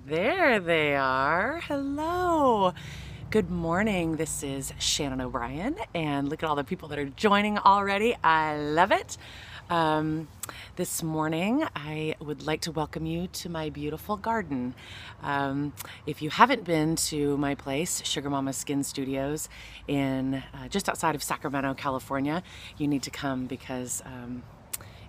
There they are. Hello. Good morning. This is Shannon O'Brien, and look at all the people that are joining already. I love it. This morning, I would like to welcome you to my beautiful garden. If you haven't been to my place, Sugar Mama Skin Studios, in just outside of Sacramento, California, you need to come because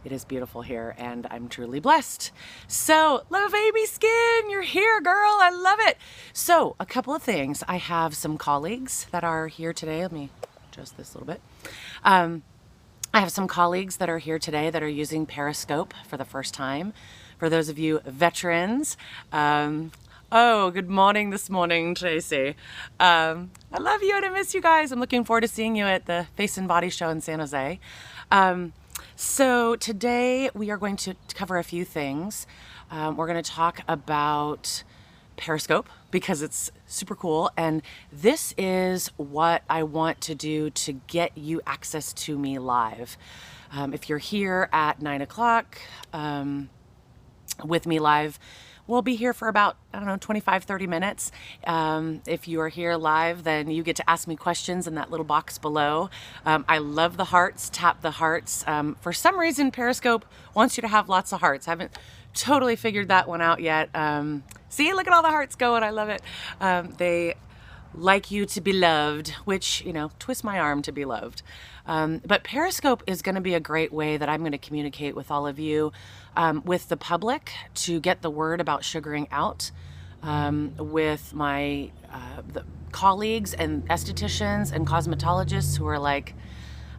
it is beautiful here and I'm truly blessed. So, Love Baby Skin, you're here, girl. I love it. So, a couple of things. I have some colleagues that are here today. Let me adjust this a little bit. I have some colleagues that are here today that are using Periscope for the first time. For those of you veterans, oh, good morning this morning, Tracy. I love you and I miss you guys. I'm looking forward to seeing you at the Face and Body Show in San Jose. So today we are going to cover a few things. We're going to talk about Periscope because it's super cool, and this is what I want to do to get you access to me live. If you're here at 9 o'clock with me live, we'll be here for about, 25, 30 minutes. If you are here live, then you get to ask me questions in that little box below. I love the hearts, tap the hearts. For some reason, Periscope wants you to have lots of hearts. I haven't totally figured that one out yet. See, look at all the hearts going. I love it. They like you to be loved, which, twist my arm to be loved. But Periscope is going to be a great way that I'm going to communicate with all of you, with the public, to get the word about sugaring out, with my the colleagues and estheticians and cosmetologists who are like,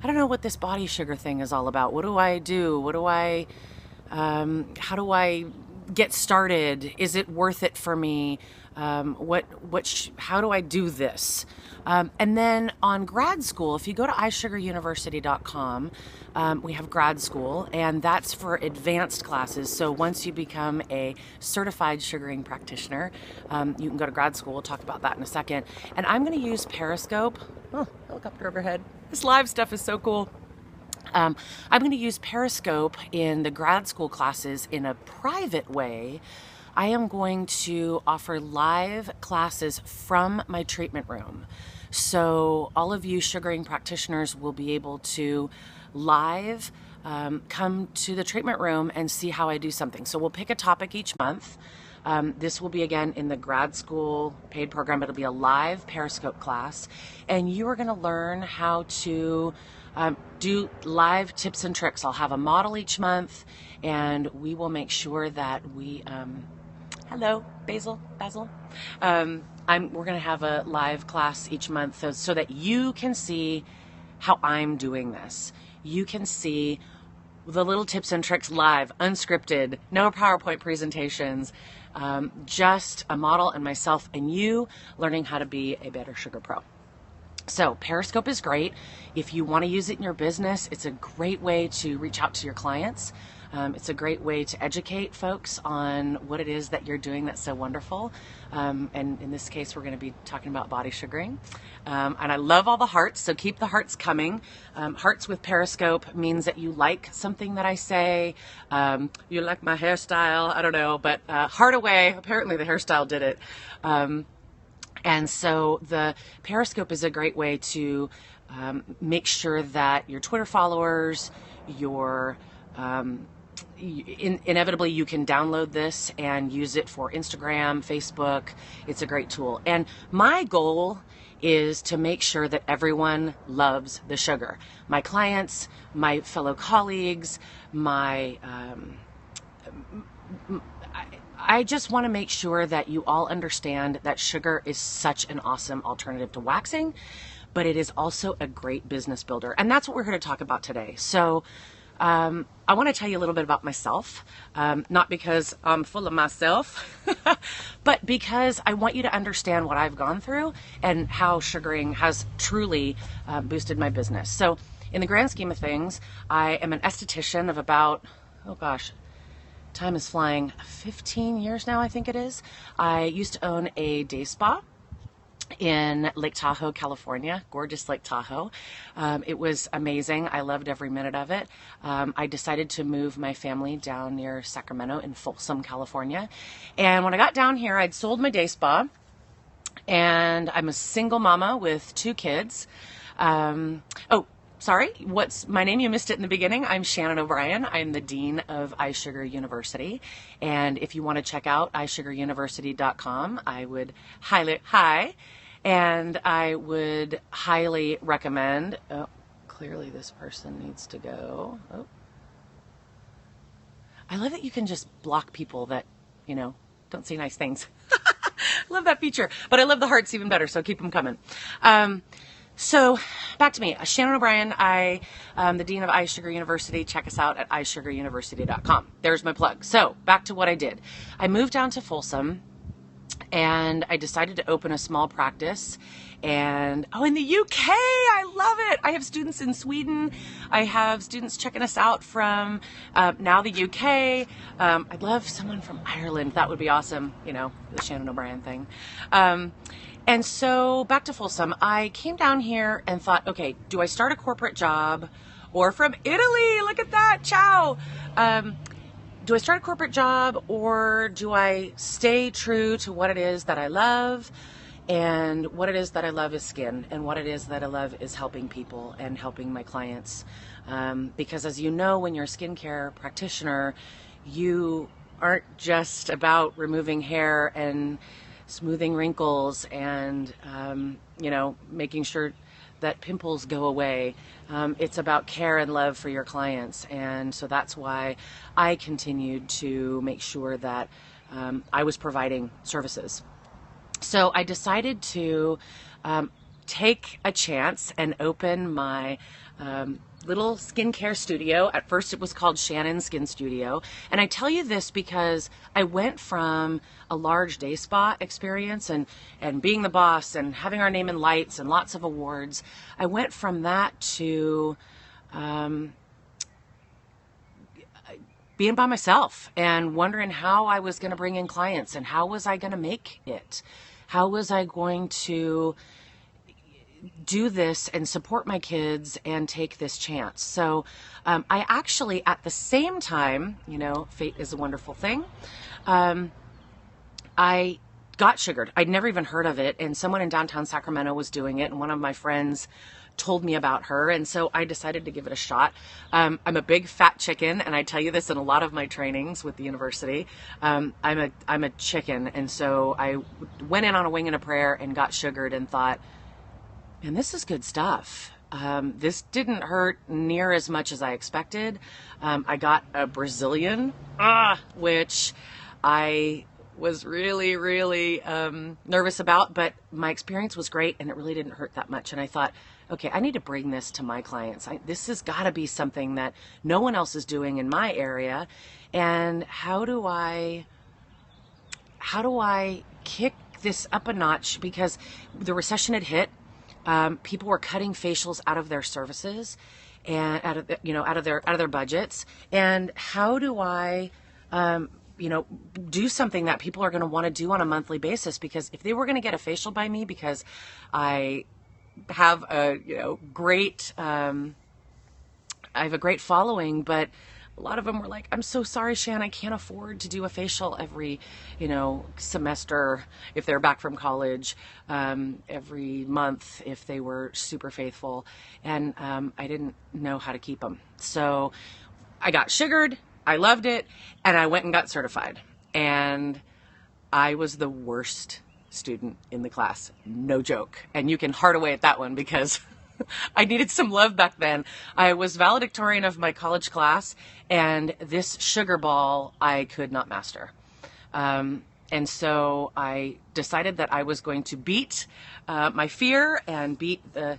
I don't know what this body sugar thing is all about. What do I do? How do I get started? Is it worth it for me? How do I do this? And then on grad school, if you go to iSugarUniversity.com, we have grad school, and that's for advanced classes. So once you become a certified sugaring practitioner, you can go to grad school. We'll talk about that in a second. And I'm going to use Periscope. Oh, helicopter overhead. This live stuff is so cool. I'm going to use Periscope in the grad school classes in a private way. I am going to offer live classes from my treatment room. So all of you sugaring practitioners will be able to live come to the treatment room and see how I do something. So we'll pick a topic each month. This will be, again, in the grad school paid program. It'll be a live Periscope class, and you are going to learn how to do live tips and tricks. I'll have a model each month, and we will make sure that we hello, Basil. We're going to have a live class each month so that you can see how I'm doing this. You can see the little tips and tricks live, unscripted, no PowerPoint presentations, just a model and myself and you learning how to be a better sugar pro. So Periscope is great. If you want to use it in your business, it's a great way to reach out to your clients. It's a great way to educate folks on what it is that you're doing that's so wonderful. And in this case, we're going to be talking about body sugaring. And I love all the hearts, so keep the hearts coming. Hearts with Periscope means that you like something that I say. You like my hairstyle, I don't know, but heart away. Apparently the hairstyle did it. And so the Periscope is a great way to make sure that your Twitter followers, inevitably you can download this and use it for Instagram, Facebook. It's a great tool. And my goal is to make sure that everyone loves the sugar. My clients, my fellow colleagues, I just want to make sure that you all understand that sugar is such an awesome alternative to waxing, but it is also a great business builder. And that's what we're here to talk about today. So I want to tell you a little bit about myself, not because I'm full of myself, but because I want you to understand what I've gone through and how sugaring has truly boosted my business. So in the grand scheme of things, I am an esthetician of about, oh gosh, time is flying, 15 years now, I think it is. I used to own a day spa, in Lake Tahoe, California, gorgeous Lake Tahoe. It was amazing. I loved every minute of it. I decided to move my family down near Sacramento in Folsom, California. And when I got down here, I'd sold my day spa, and I'm a single mama with 2 kids. Oh, sorry, what's my name? You missed it in the beginning. I'm Shannon O'Brien. I'm the Dean of iSugar University. And if you want to check out iSugarUniversity.com, I would highly recommend, oh, clearly this person needs to go. Oh. I love that you can just block people that, don't say nice things. Love that feature, but I love the hearts even better, so keep them coming. So back to me, Shannon O'Brien. I'm the Dean of iSugar University. Check us out at iSugarUniversity.com. There's my plug. So back to what I did. I moved down to Folsom, and I decided to open a small practice. And in the UK, I love it. I have students in Sweden. I have students checking us out from now the UK. I'd love someone from Ireland. That would be awesome. The Shannon O'Brien thing. And so back to Folsom, I came down here and thought, okay, do I start a corporate job? Or from Italy, look at that, ciao. Do I start a corporate job, or do I stay true to what it is that I love? And what it is that I love is skin, and what it is that I love is helping people and helping my clients. Because as you know, when you're a skincare practitioner, you aren't just about removing hair and smoothing wrinkles and, making sure that pimples go away. It's about care and love for your clients. And so that's why I continued to make sure that I was providing services. So I decided to take a chance and open my little skincare studio. At first it was called Shannon's Skin Studio. And I tell you this because I went from a large day spa experience and being the boss and having our name in lights and lots of awards. I went from that to being by myself and wondering how I was going to bring in clients and how was I going to make it? How was I going to do this and support my kids and take this chance? So I actually, at the same time, fate is a wonderful thing, I got sugared. I'd never even heard of it, and someone in downtown Sacramento was doing it, and one of my friends told me about her, and so I decided to give it a shot. I'm a big fat chicken, and I tell you this in a lot of my trainings with the university. I'm a chicken, and so I went in on a wing and a prayer and got sugared and thought, man, this is good stuff. This didn't hurt near as much as I expected. I got a Brazilian, which I was really, really nervous about, but my experience was great and it really didn't hurt that much. And I thought, okay, I need to bring this to my clients. This has got to be something that no one else is doing in my area. And how do I kick this up a notch? Because the recession had hit. People were cutting facials out of their services and out of their budgets. And how do I, do something that people are going to want to do on a monthly basis? Because if they were going to get a facial by me, because I have a great following, but a lot of them were like, I'm so sorry, Shan, I can't afford to do a facial every, semester if they're back from college, every month if they were super faithful. And I didn't know how to keep them. So I got sugared, I loved it, and I went and got certified. And I was the worst student in the class, no joke. And you can heart away at that one because I needed some love back then. I was valedictorian of my college class, and this sugar ball I could not master. And so I decided that I was going to beat my fear and beat the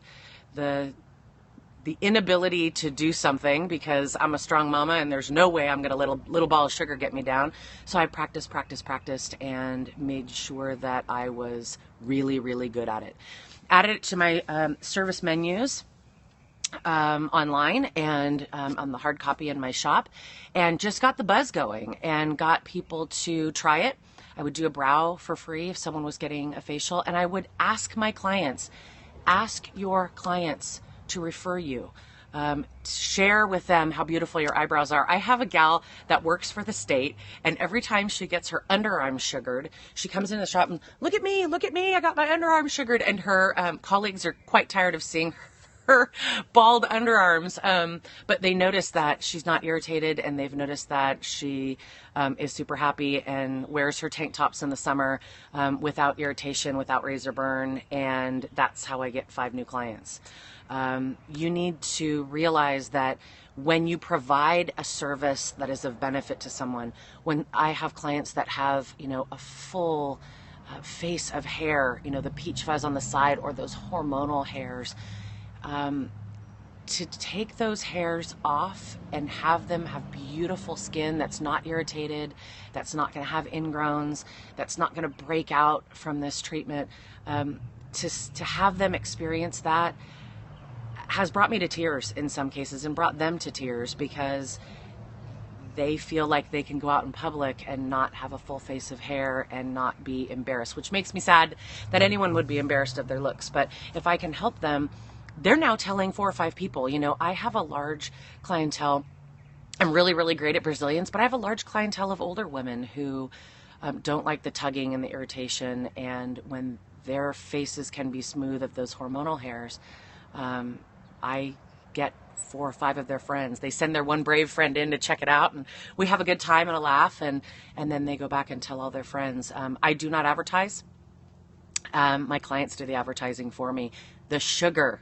inability to do something, because I'm a strong mama and there's no way I'm going to let a little ball of sugar get me down. So I practiced and made sure that I was really, really good at it. Added it to my service menus online and on the hard copy in my shop, and just got the buzz going and got people to try it. I would do a brow for free if someone was getting a facial. And I would ask my clients, ask your clients to refer you. Share with them how beautiful your eyebrows are. I have a gal that works for the state, and every time she gets her underarms sugared, she comes into the shop and, look at me, I got my underarms sugared. And her colleagues are quite tired of seeing her bald underarms, but they notice that she's not irritated, and they've noticed that she is super happy and wears her tank tops in the summer without irritation, without razor burn, and that's how I get 5 new clients. You need to realize that when you provide a service that is of benefit to someone, when I have clients that have, a full face of hair, the peach fuzz on the side or those hormonal hairs, to take those hairs off and have them have beautiful skin that's not irritated, that's not going to have ingrowns, that's not going to break out from this treatment, to have them experience that has brought me to tears in some cases, and brought them to tears, because they feel like they can go out in public and not have a full face of hair and not be embarrassed, which makes me sad that anyone would be embarrassed of their looks. But if I can help them, they're now telling 4 or 5 people. I have a large clientele. I'm really, really great at Brazilians, but I have a large clientele of older women who don't like the tugging and the irritation. And when their faces can be smooth of those hormonal hairs, I get 4 or 5 of their friends. They send their one brave friend in to check it out, and we have a good time and a laugh, and then they go back and tell all their friends. I do not advertise. My clients do the advertising for me. The sugar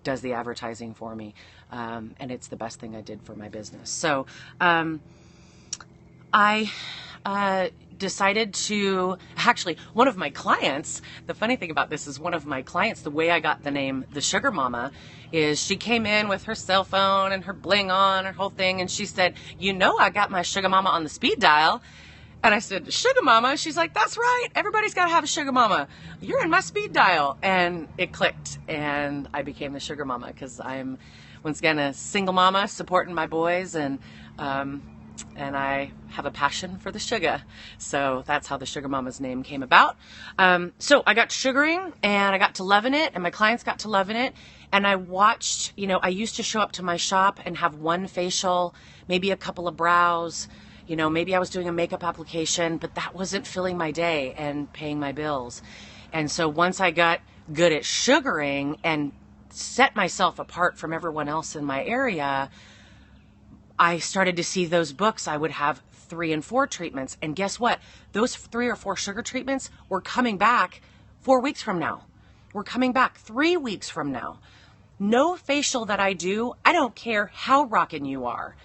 does the advertising for me, and it's the best thing I did for my business. So I decided to, actually, one of my clients, the funny thing about this is one of my clients, the way I got the name The Sugar Mama is she came in with her cell phone and her bling on, her whole thing, and she said, I got my Sugar Mama on the speed dial. And I said, Sugar Mama? She's like, that's right. Everybody's got to have a Sugar Mama. You're in my speed dial. And it clicked, and I became the Sugar Mama, because I'm, once again, a single mama supporting my boys, and I have a passion for the sugar. So that's how the Sugar Mama's name came about. So I got to sugaring, and I got to loving it, and my clients got to loving it. And I watched, I used to show up to my shop and have one facial, maybe a couple of brows, maybe I was doing a makeup application, but that wasn't filling my day and paying my bills. And so once I got good at sugaring and set myself apart from everyone else in my area, I started to see those books. I would have 3 and 4 treatments. And guess what? Those 3 or 4 sugar treatments were coming back 4 weeks from now. We're coming back 3 weeks from now. No facial that I do, I don't care how rockin' you are.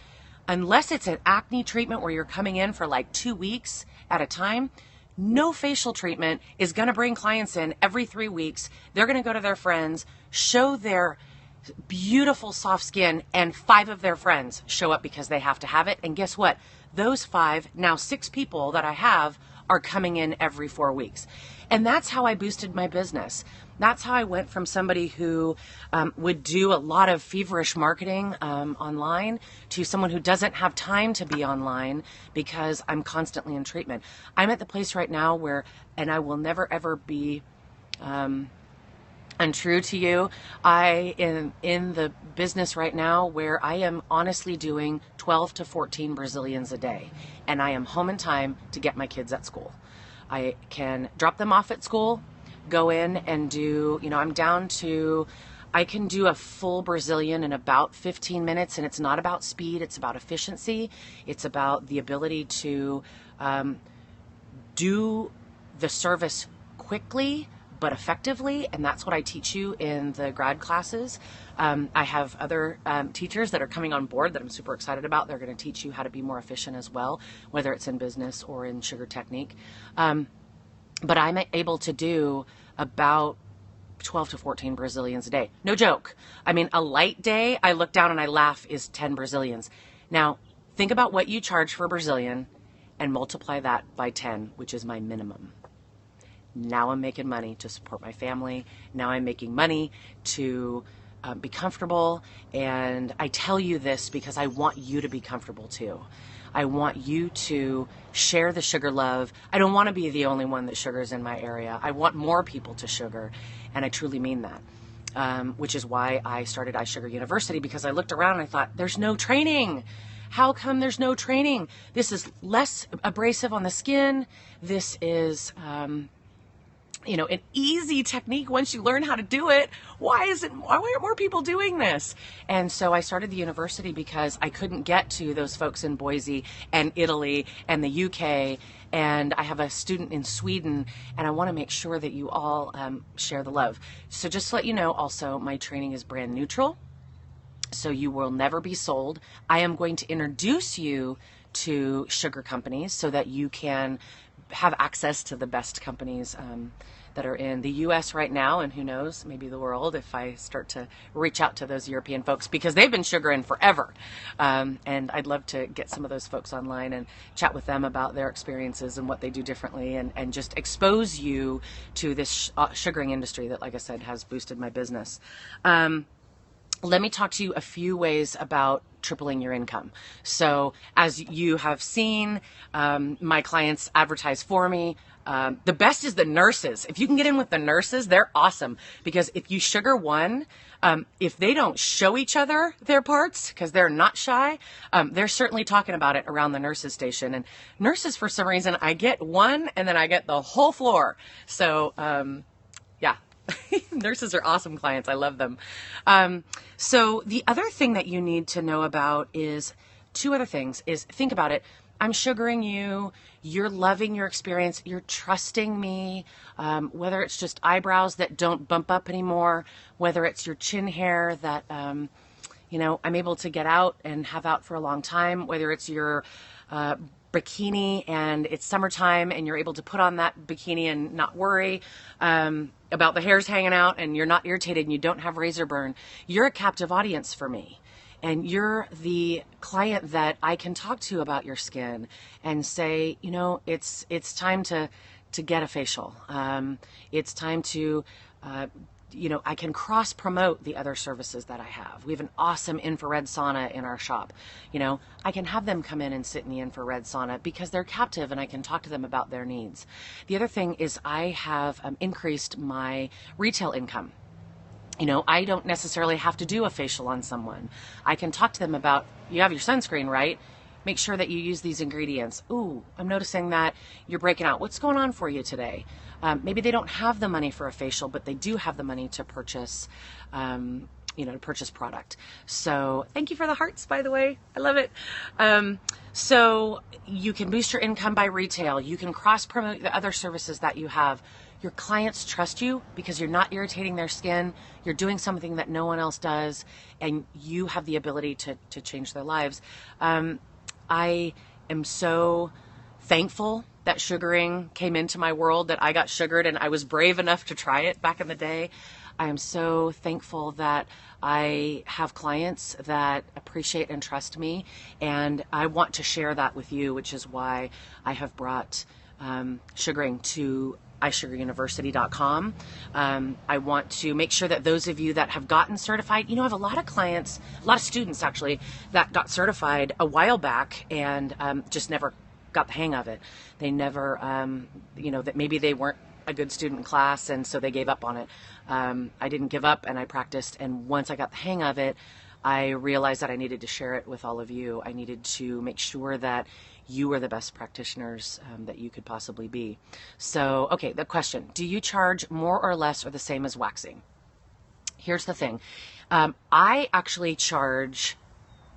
Unless it's an acne treatment where you're coming in for like 2 weeks at a time, no facial treatment is going to bring clients in every 3 weeks. They're going to go to their friends, show their beautiful soft skin, and 5 of their friends show up because they have to have it. And guess what? Those 5, now 6 people that I have, are coming in every 4 weeks. And that's how I boosted my business. That's how I went from somebody who would do a lot of feverish marketing online to someone who doesn't have time to be online because I'm constantly in treatment. I'm at the place right now where, and I will never ever be untrue to you, I am in the business right now where I am honestly doing 12 to 14 Brazilians a day, and I am home in time to get my kids at school. I can drop them off at school, go in and do, I'm down to, I can do a full Brazilian in about 15 minutes, and it's not about speed, it's about efficiency. It's about the ability to do the service quickly but effectively, and that's what I teach you in the grad classes. I have other teachers that are coming on board that I'm super excited about. They're going to teach you how to be more efficient as well, whether it's in business or in sugar technique. But I'm able to do about 12 to 14 Brazilians a day. No joke. I mean, a light day, I look down and I laugh, is 10 Brazilians. Now, think about what you charge for a Brazilian and multiply that by 10, which is my minimum. Now I'm making money to support my family. Now I'm making money to be comfortable. And I tell you this because I want you to be comfortable too. I want you to share the sugar love. I don't want to be the only one that sugars in my area. I want more people to sugar, and I truly mean that. Which is why I started iSugar University, because I looked around and I thought, there's no training. How come there's no training? This is less abrasive on the skin. This is, an easy technique once you learn how to do it. Why aren't more people doing this? And so I started the university because I couldn't get to those folks in Boise and Italy and the UK. And I have a student in Sweden, and I want to make sure that you all share the love. So just to let you know, also, my training is brand neutral. So you will never be sold. I am going to introduce you to sugar companies so that you can have access to the best companies that are in the US right now, and who knows, maybe the world, if I start to reach out to those European folks, because they've been sugaring forever. And I'd love to get some of those folks online and chat with them about their experiences and what they do differently, and just expose you to this sugaring industry that, like I said, has boosted my business. Let me talk to you a few ways about tripling your income. So as you have seen, my clients advertise for me. The best is the nurses. If you can get in with the nurses, they're awesome, because if you sugar one, if they don't show each other their parts, because they're not shy, they're certainly talking about it around the nurses station. And nurses, for some reason, I get one and then I get the whole floor. So, yeah. Nurses are awesome clients. I love them. So the other thing that you need to know about is two other things. Is think about it. I'm sugaring you. You're loving your experience. You're trusting me. Whether it's just eyebrows that don't bump up anymore, whether it's your chin hair that, I'm able to get out and have out for a long time, whether it's your bikini and it's summertime and you're able to put on that bikini and not worry about the hairs hanging out, and you're not irritated and you don't have razor burn. You're a captive audience for me. And you're the client that I can talk to about your skin and say, it's time to get a facial. It's time to, I can cross promote the other services that I have. We have an awesome infrared sauna in our shop. I can have them come in and sit in the infrared sauna because they're captive, and I can talk to them about their needs. The other thing is I have increased my retail income. I don't necessarily have to do a facial on someone. I can talk to them about, you have your sunscreen, right? Make sure that you use these ingredients. Ooh, I'm noticing that you're breaking out. What's going on for you today? Maybe they don't have the money for a facial, but they do have the money to purchase, product. So thank you for the hearts, by the way. I love it. So you can boost your income by retail. You can cross promote the other services that you have. Your clients trust you because you're not irritating their skin. You're doing something that no one else does, and you have the ability to change their lives. I am so thankful that sugaring came into my world, that I got sugared and I was brave enough to try it back in the day. I am so thankful that I have clients that appreciate and trust me, and I want to share that with you, which is why I have brought sugaring to iSugarUniversity.com. I want to make sure that those of you that have gotten certified, I have a lot of clients, a lot of students actually, that got certified a while back and just never got the hang of it. They never, that maybe they weren't a good student in class, and so they gave up on it. I didn't give up, and I practiced, and once I got the hang of it, I realized that I needed to share it with all of you. I needed to make sure that you are the best practitioners that you could possibly be. So, okay, the question, do you charge more or less or the same as waxing? Here's the thing. I actually charge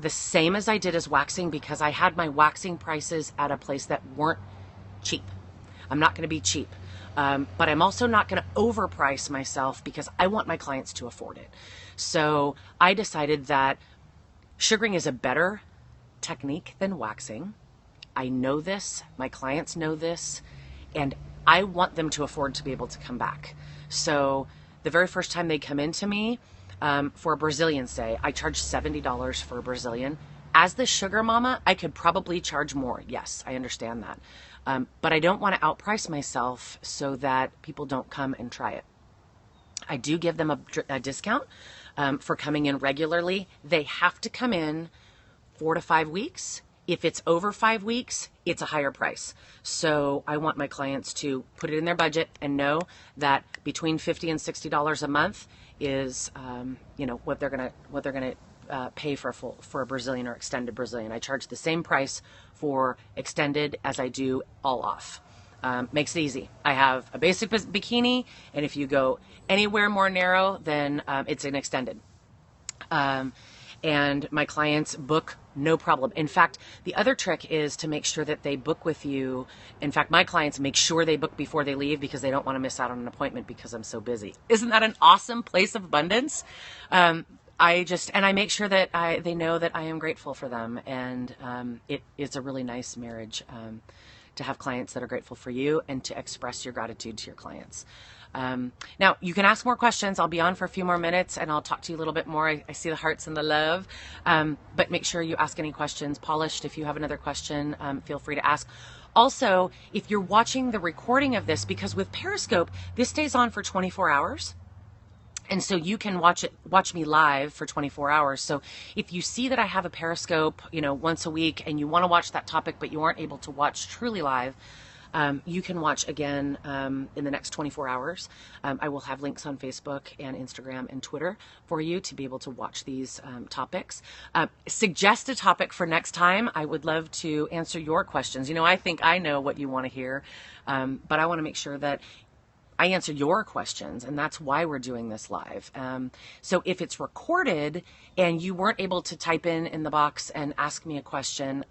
the same as I did as waxing because I had my waxing prices at a place that weren't cheap. I'm not going to be cheap. But I'm also not going to overprice myself because I want my clients to afford it. So I decided that sugaring is a better technique than waxing. I know this, my clients know this, and I want them to afford to be able to come back. So the very first time they come into me, for a Brazilian, say, I charge $70 for a Brazilian. As the sugar mama, I could probably charge more. Yes, I understand that. But I don't want to outprice myself so that people don't come and try it. I do give them a discount for coming in regularly. They have to come in 4 to 5 weeks. If it's over 5 weeks, it's a higher price. So I want my clients to put it in their budget and know that between $50 and $60 a month is, what they're gonna pay for a Brazilian or extended Brazilian. I charge the same price for extended as I do all off. Makes it easy. I have a basic bikini, and if you go anywhere more narrow, then it's an extended. And my clients book no problem. In fact, the other trick is to make sure that they book with you. In fact, my clients make sure they book before they leave because they don't want to miss out on an appointment because I'm so busy. Isn't that an awesome place of abundance? I make sure that they know that I am grateful for them, and it's a really nice marriage to have clients that are grateful for you and to express your gratitude to your clients. Now, you can ask more questions. I'll be on for a few more minutes and I'll talk to you a little bit more. I see the hearts and the love, but make sure you ask any questions. Polished, if you have another question, feel free to ask. Also, if you're watching the recording of this, because with Periscope, this stays on for 24 hours. And so you can watch me live for 24 hours. So if you see that I have a Periscope, once a week and you want to watch that topic, but you aren't able to watch truly live, you can watch again in the next 24 hours. I will have links on Facebook and Instagram and Twitter for you to be able to watch these topics. Suggest a topic for next time. I would love to answer your questions. I think I know what you want to hear, but I want to make sure that I answer your questions, and that's why we're doing this live. So if it's recorded and you weren't able to type in the box and ask me a question,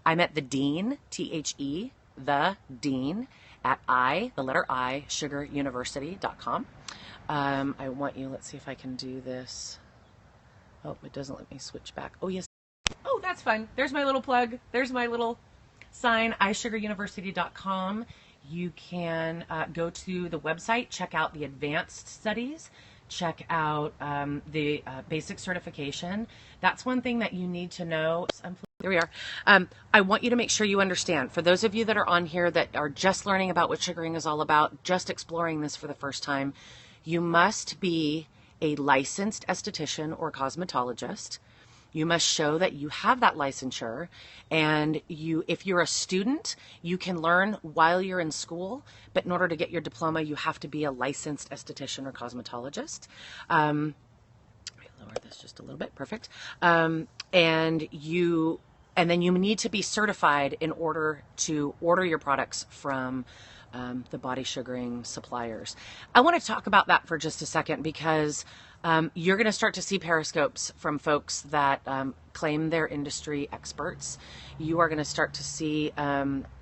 I'm at the Dean, T-H-E, the Dean, at the letter I, sugaruniversity.com. I want you, let's see if I can do this. Oh, it doesn't let me switch back. Oh, yes. Oh, that's fun. There's my little plug. There's my little sign, iSugarUniversity.com. You can go to the website, check out the advanced studies, check out the basic certification. That's one thing that you need to know. There we are. I want you to make sure you understand. For those of you that are on here that are just learning about what sugaring is all about, just exploring this for the first time, you must be a licensed esthetician or cosmetologist. You must show that you have that licensure, and if you're a student, you can learn while you're in school, but in order to get your diploma, you have to be a licensed esthetician or cosmetologist. Let me lower this just a little bit. Perfect. And then you need to be certified in order to order your products from the body sugaring suppliers. I want to talk about that for just a second because you're going to start to see Periscopes from folks that claim they're industry experts. You are going to start to see,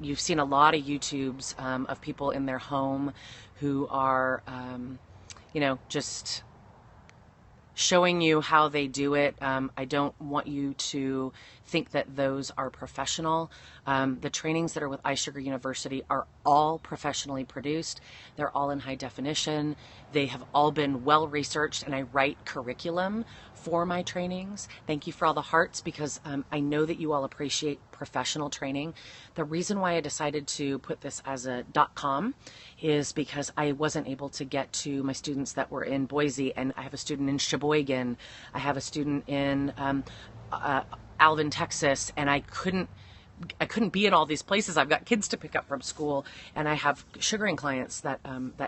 you've seen a lot of YouTubes of people in their home who are, just showing you how they do it. I don't want you to think that those are professional. The trainings that are with iSugar University are all professionally produced. They're all in high definition. They have all been well researched, and I write curriculum for my trainings. Thank you for all the hearts, because I know that you all appreciate professional training. The reason why I decided to put this as a .com is because I wasn't able to get to my students that were in Boise, and I have a student in Sheboygan. I have a student in Alvin, Texas, and I couldn't be at all these places. I've got kids to pick up from school, and I have sugaring clients that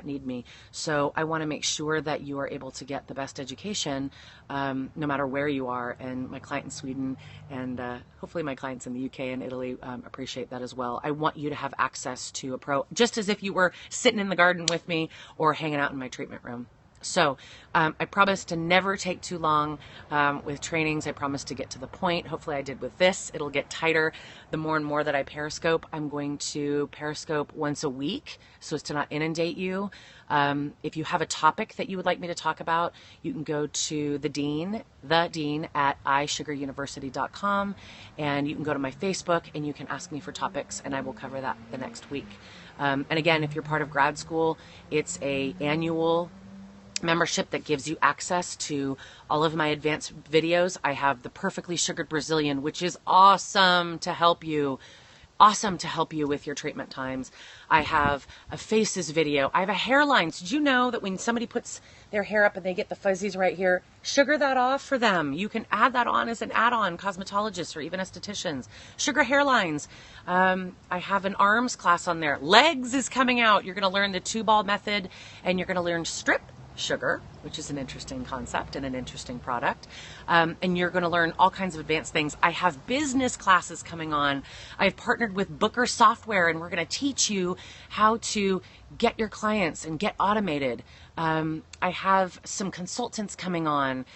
need me. So I want to make sure that you are able to get the best education, no matter where you are. And my client in Sweden, and hopefully my clients in the UK and Italy appreciate that as well. I want you to have access to a pro, just as if you were sitting in the garden with me or hanging out in my treatment room. So I promise to never take too long with trainings. I promise to get to the point. Hopefully I did with this. It'll get tighter the more and more that I Periscope. I'm going to Periscope once a week so as to not inundate you. If you have a topic that you would like me to talk about, you can go to the Dean at iSugarUniversity.com, and you can go to my Facebook and you can ask me for topics, and I will cover that the next week. And again, if you're part of grad school, it's an annual membership that gives you access to all of my advanced videos. I have the Perfectly Sugared Brazilian, which is awesome to help you awesome to help you with your treatment times. I have a faces video. I have a hairlines. Did you know that when somebody puts their hair up and they get the fuzzies right here, sugar that off for them. You can add that on as an add-on, cosmetologists or even estheticians. Sugar hairlines. I have an arms class on there. Legs is coming out. You're going to learn the 2-ball method, and you're going to learn strip sugar, which is an interesting concept and an interesting product. And you're going to learn all kinds of advanced things. I have business classes coming on. I've partnered with Booker Software, and we're going to teach you how to get your clients and get automated. I have some consultants coming on.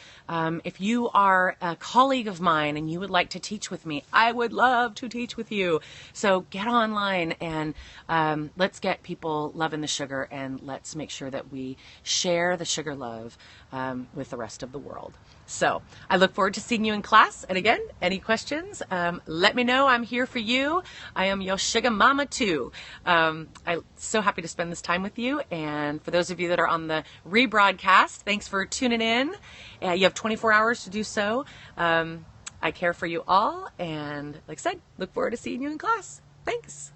If you are a colleague of mine and you would like to teach with me, I would love to teach with you. So get online and let's get people loving the sugar, and let's make sure that we share the sugar love with the rest of the world. So I look forward to seeing you in class. And again, any questions, let me know. I'm here for you. I am your sugar mama too. I'm so happy to spend this time with you. And for those of you that are on the rebroadcast, thanks for tuning in. You have 24 hours to do so. I care for you all. And like I said, look forward to seeing you in class. Thanks.